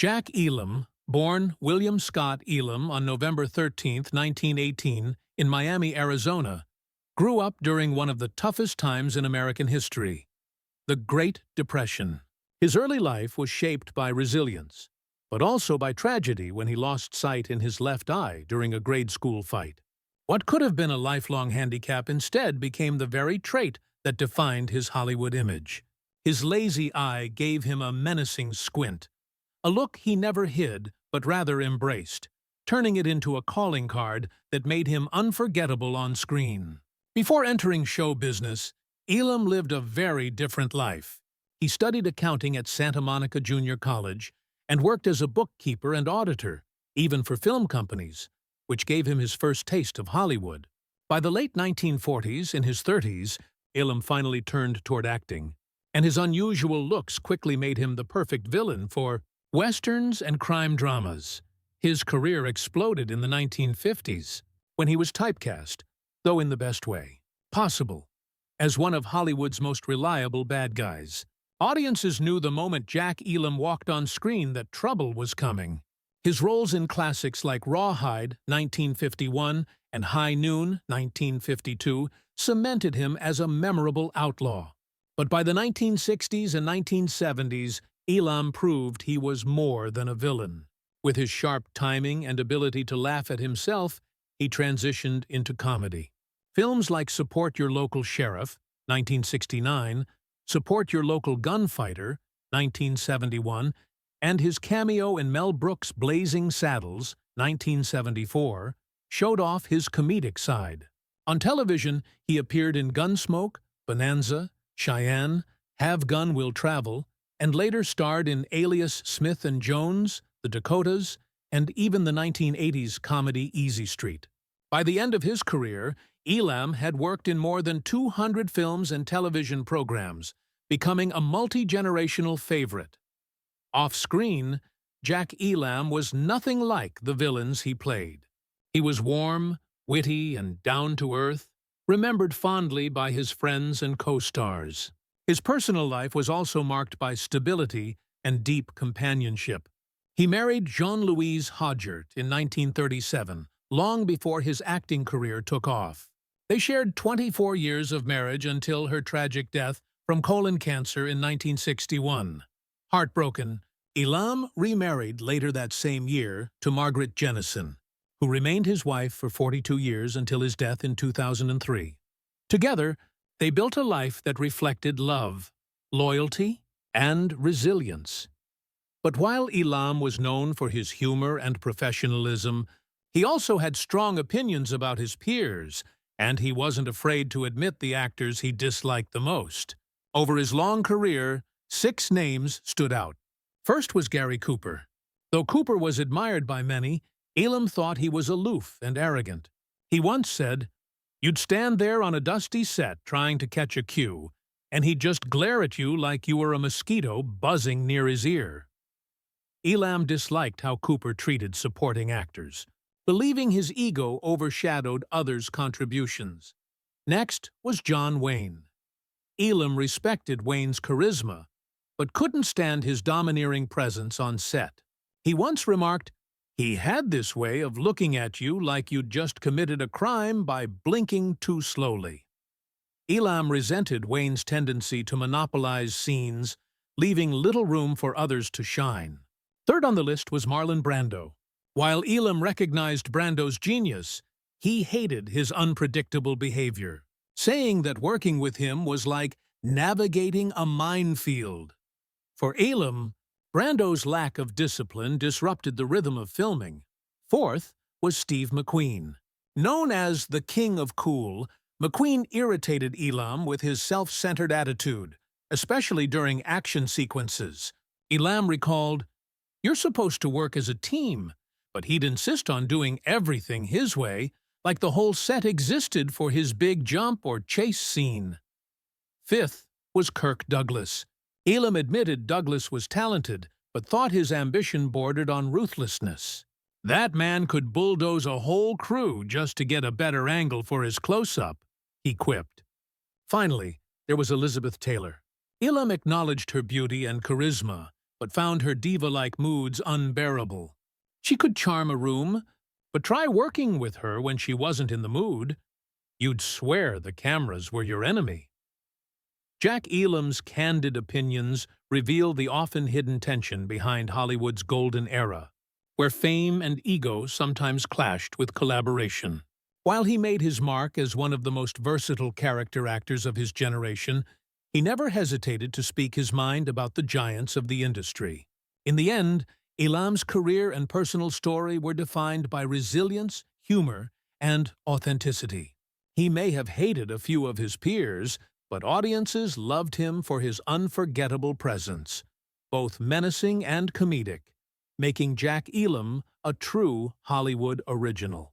Jack Elam, born William Scott Elam on November 13, 1918, in Miami, Arizona, grew up during one of the toughest times in American history, the Great Depression. His early life was shaped by resilience, but also by tragedy when he lost sight in his left eye during a grade school fight. What could have been a lifelong handicap instead became the very trait that defined his Hollywood image. His lazy eye gave him a menacing squint, a look he never hid but rather embraced, turning it into a calling card that made him unforgettable on screen. Before entering show business, Elam lived a very different life. He studied accounting at Santa Monica Junior College and worked as a bookkeeper and auditor, even for film companies, which gave him his first taste of Hollywood. By the late 1940s, in his 30s, Elam finally turned toward acting, and his unusual looks quickly made him the perfect villain for westerns and crime dramas. His career exploded in the 1950s, when he was typecast, though in the best way possible, as one of Hollywood's most reliable bad guys. Audiences knew the moment Jack Elam walked on screen that trouble was coming. His roles in classics like Rawhide, 1951, and High Noon, 1952, cemented him as a memorable outlaw. But by the 1960s and 1970s, Elam proved he was more than a villain. With his sharp timing and ability to laugh at himself, he transitioned into comedy. Films like Support Your Local Sheriff, 1969, Support Your Local Gunfighter, 1971, and his cameo in Mel Brooks' Blazing Saddles, 1974, showed off his comedic side. On television, he appeared in Gunsmoke, Bonanza, Cheyenne, Have Gun Will Travel, and later starred in Alias Smith and Jones, The Dakotas, and even the 1980s comedy Easy Street. By the end of his career, Elam had worked in more than 200 films and television programs, becoming a multi-generational favorite. Off-screen, Jack Elam was nothing like the villains he played. He was warm, witty, and down-to-earth, remembered fondly by his friends and co-stars. His personal life was also marked by stability and deep companionship. He married Jean-Louise Hodgert in 1937, long before his acting career took off. They shared 24 years of marriage until her tragic death from colon cancer in 1961. Heartbroken, Elam remarried later that same year to Margaret Jennison, who remained his wife for 42 years until his death in 2003. Together, they built a life that reflected love, loyalty, and resilience. But while Elam was known for his humor and professionalism, he also had strong opinions about his peers, and he wasn't afraid to admit the actors he disliked the most. Over his long career, 6 names stood out. First was Gary Cooper. Though Cooper was admired by many, Elam thought he was aloof and arrogant. He once said, "You'd stand there on a dusty set trying to catch a cue, and he'd just glare at you like you were a mosquito buzzing near his ear." Elam disliked how Cooper treated supporting actors, believing his ego overshadowed others' contributions. Next was John Wayne. Elam respected Wayne's charisma, but couldn't stand his domineering presence on set. He once remarked, "He had this way of looking at you like you'd just committed a crime by blinking too slowly." Elam resented Wayne's tendency to monopolize scenes, leaving little room for others to shine. Third on the list was Marlon Brando. While Elam recognized Brando's genius, he hated his unpredictable behavior, saying that working with him was like navigating a minefield. For Elam, Brando's lack of discipline disrupted the rhythm of filming. Fourth was Steve McQueen. Known as the King of Cool, McQueen irritated Elam with his self-centered attitude, especially during action sequences. Elam recalled, "You're supposed to work as a team," but he'd insist on doing everything his way, like the whole set existed for his big jump or chase scene. Fifth was Kirk Douglas. Elam admitted Douglas was talented, but thought his ambition bordered on ruthlessness. "That man could bulldoze a whole crew just to get a better angle for his close-up," he quipped. Finally, there was Elizabeth Taylor. Elam acknowledged her beauty and charisma, but found her diva-like moods unbearable. She could charm a room, but try working with her when she wasn't in the mood. You'd swear the cameras were your enemy. Jack Elam's candid opinions reveal the often hidden tension behind Hollywood's golden era, where fame and ego sometimes clashed with collaboration. While he made his mark as one of the most versatile character actors of his generation, he never hesitated to speak his mind about the giants of the industry. In the end, Elam's career and personal story were defined by resilience, humor, and authenticity. He may have hated a few of his peers, but audiences loved him for his unforgettable presence, both menacing and comedic, making Jack Elam a true Hollywood original.